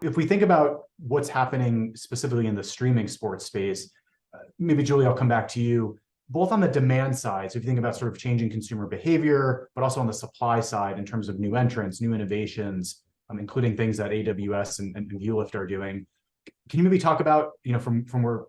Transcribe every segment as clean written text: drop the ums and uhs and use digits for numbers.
If we think about what's happening specifically in the streaming sports space, maybe Julie, I'll come back to you, both on the demand side. So if you think about sort of changing consumer behavior, but also on the supply side in terms of new entrants, new innovations, including things that AWS and ViewLift are doing. Can you maybe talk about, from where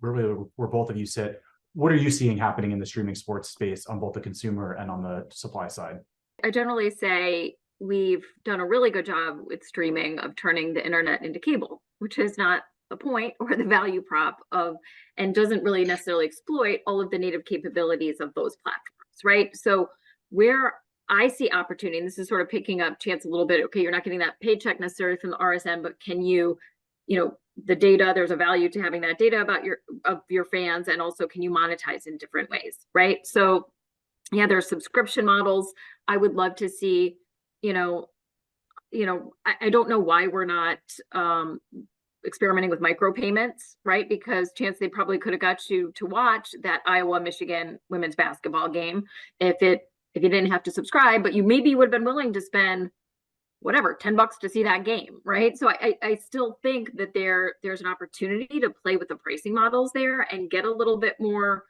both of you sit, what are you seeing happening in the streaming sports space on both the consumer and on the supply side? I generally say we've done a really good job with streaming of turning the internet into cable, which is not the point or the value prop of, and doesn't really necessarily exploit all of the native capabilities of those platforms, right? So where I see opportunity, and this is sort of picking up Chance a little bit, okay, you're not getting that paycheck necessarily from the RSN, but can you, the data, there's a value to having that data about your fans, and also can you monetize in different ways, right? So yeah, there's subscription models. I would love to see, I don't know why we're not experimenting with micropayments, right? Because Chance, they probably could have got you to watch that Iowa-Michigan women's basketball game if you didn't have to subscribe, but you maybe would have been willing to spend whatever, $10 to see that game, right? So I still think that there's an opportunity to play with the pricing models there and get a little bit more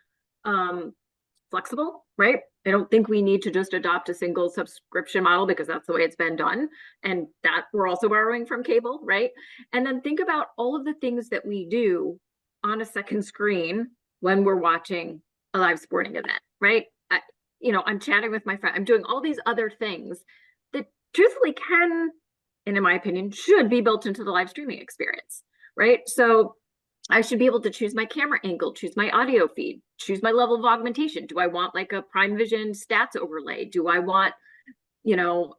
flexible, right? I don't think we need to just adopt a single subscription model because that's the way it's been done. And that we're also borrowing from cable, right? And then think about all of the things that we do on a second screen when we're watching a live sporting event, right? I'm chatting with my friend. I'm doing all these other things that truthfully can, and in my opinion, should be built into the live streaming experience, right? So I should be able to choose my camera angle, choose my audio feed, choose my level of augmentation. Do I want like a Prime Vision stats overlay? Do I want, do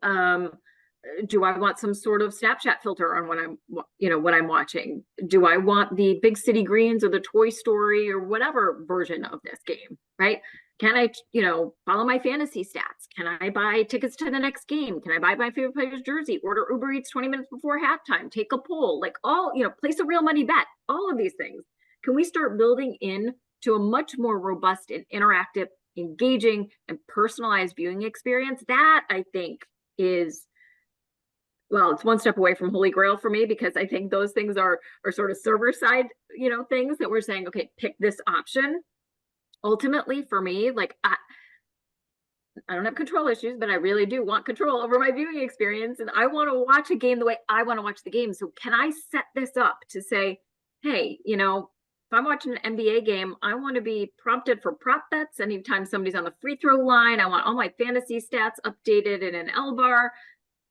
I want some sort of Snapchat filter on when I'm watching? Do I want the Big City Greens or the Toy Story or whatever version of this game, right? Can I, follow my fantasy stats? Can I buy tickets to the next game? Can I buy my favorite player's jersey? Order Uber Eats 20 minutes before halftime? Take a poll? Like place a real money bet. All of these things. Can we start building in to a much more robust and interactive, engaging, and personalized viewing experience? That I think is, well, it's one step away from Holy Grail for me, because I think those things are sort of server side, things that we're saying, okay, pick this option. Ultimately, for me, like I don't have control issues, but I really do want control over my viewing experience. And I want to watch a game the way I want to watch the game. So can I set this up to say, hey, if I'm watching an NBA game, I want to be prompted for prop bets anytime somebody's on the free throw line. I want all my fantasy stats updated in an L bar.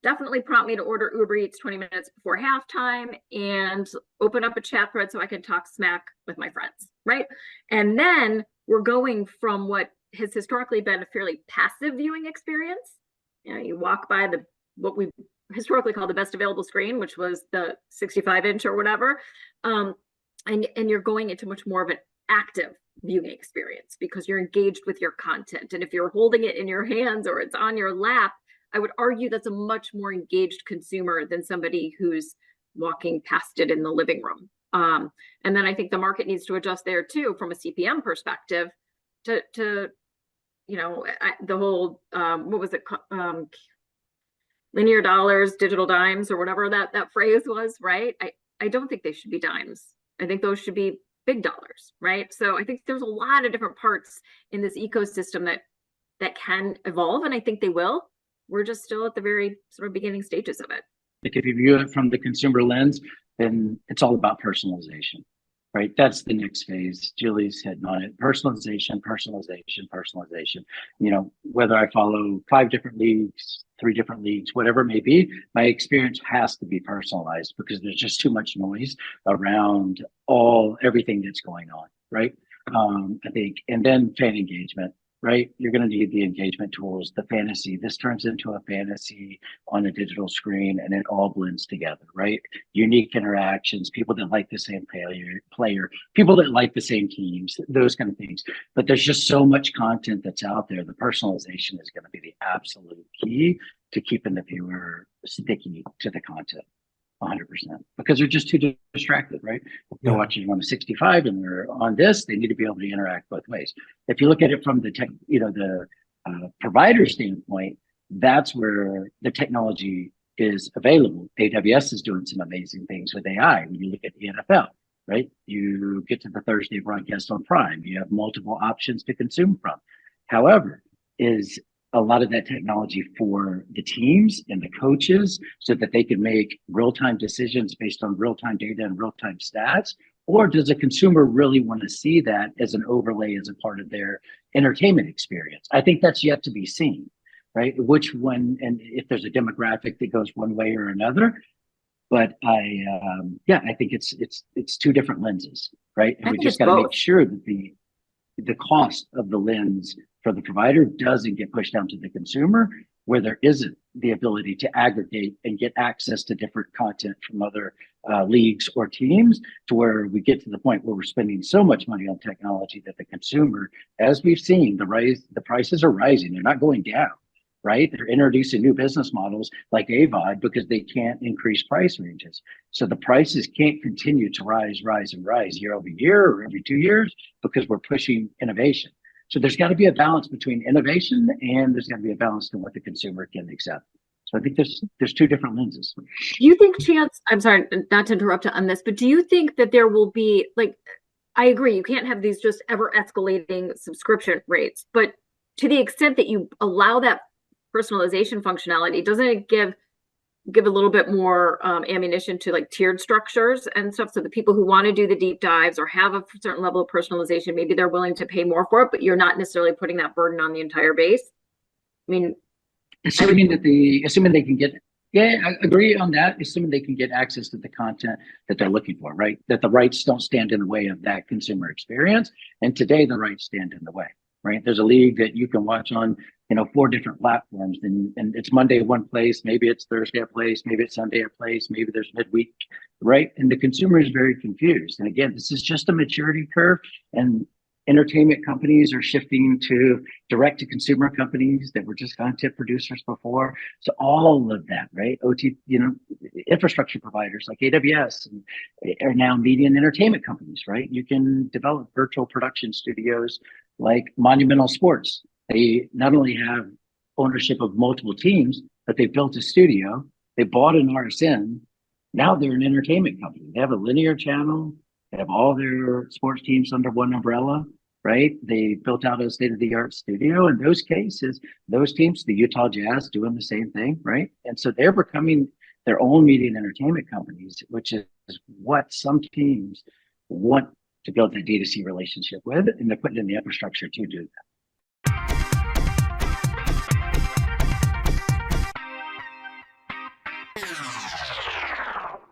Definitely prompt me to order Uber Eats 20 minutes before halftime and open up a chat thread so I can talk smack with my friends, right? And then we're going from what has historically been a fairly passive viewing experience. You walk by what we historically call the best available screen, which was the 65-inch or whatever, and you're going into much more of an active viewing experience because you're engaged with your content. And if you're holding it in your hands or it's on your lap, I would argue that's a much more engaged consumer than somebody who's walking past it in the living room. And then I think the market needs to adjust there too, from a CPM perspective, to the whole what was it, linear dollars, digital dimes, or whatever that phrase was, right? I don't think they should be dimes. I think those should be big dollars, right? So I think there's a lot of different parts in this ecosystem that can evolve, and I think they will. We're just still at the very sort of beginning stages of it. Like if you view it from the consumer lens, then it's all about personalization, right? That's the next phase. Julie's hitting on it. Personalization. Whether I follow 5 different leagues, 3 different leagues, whatever it may be, my experience has to be personalized because there's just too much noise around everything that's going on, right? I think, and then fan engagement. Right? You're going to need the engagement tools, the fantasy. This turns into a fantasy on a digital screen and it all blends together, right? Unique interactions, people that like the same player, people that like the same teams, those kind of things. But there's just so much content that's out there. The personalization is going to be the absolute key to keeping the viewer sticky to the content. 100%, because they're just too distracted, right? They're watching on a 65 and they're on this, they need to be able to interact both ways. If you look at it from the provider standpoint, that's where the technology is available. AWS is doing some amazing things with AI. When you look at the NFL, right? You get to the Thursday broadcast on Prime. You have multiple options to consume from. However, is a lot of that technology for the teams and the coaches so that they can make real-time decisions based on real-time data and real-time stats? Or does a consumer really want to see that as an overlay as a part of their entertainment experience? I think that's yet to be seen, right? Which one, and if there's a demographic that goes one way or another. But I think it's two different lenses, right? And we just got to make sure that the cost of the lens for the provider doesn't get pushed down to the consumer, where there isn't the ability to aggregate and get access to different content from other leagues or teams, to where we get to the point where we're spending so much money on technology that the consumer, as we've seen, the prices are rising. They're not going down, right? They're introducing new business models like AVOD because they can't increase price ranges. So the prices can't continue to rise year over year or every 2 years because we're pushing innovation. So there's got to be a balance between innovation and there's got to be a balance to what the consumer can accept. So I think there's two different lenses. Do you think, Chance, I'm sorry, not to interrupt on this, but do you think that there will be, like, I agree, you can't have these just ever escalating subscription rates, but to the extent that you allow that personalization functionality, doesn't it give a little bit more ammunition to like tiered structures and stuff, so the people who want to do the deep dives or have a certain level of personalization, maybe they're willing to pay more for it, but you're not necessarily putting that burden on the entire base? I mean, assuming they can get, yeah, I agree on that. Assuming they can get access to the content that they're looking for, right? That the rights don't stand in the way of that consumer experience. And today the rights stand in the way, right? There's a league that you can watch on, 4 different platforms, and it's Monday at one place, maybe it's Thursday at place, maybe it's Sunday at place, maybe there's midweek, right? And the consumer is very confused. And again, this is just a maturity curve, and entertainment companies are shifting to direct to consumer companies that were just content producers before. So all of that, right? Infrastructure providers like AWS are now media and entertainment companies, right? You can develop virtual production studios like Monumental Sports. They not only have ownership of multiple teams, but they built a studio. They bought an RSN. Now they're an entertainment company. They have a linear channel. They have all their sports teams under one umbrella, right? They built out a state-of-the-art studio. In those cases, those teams, the Utah Jazz, doing the same thing, right? And so they're becoming their own media and entertainment companies, which is what some teams want to build that D2C relationship with, and they're putting in the infrastructure to do that.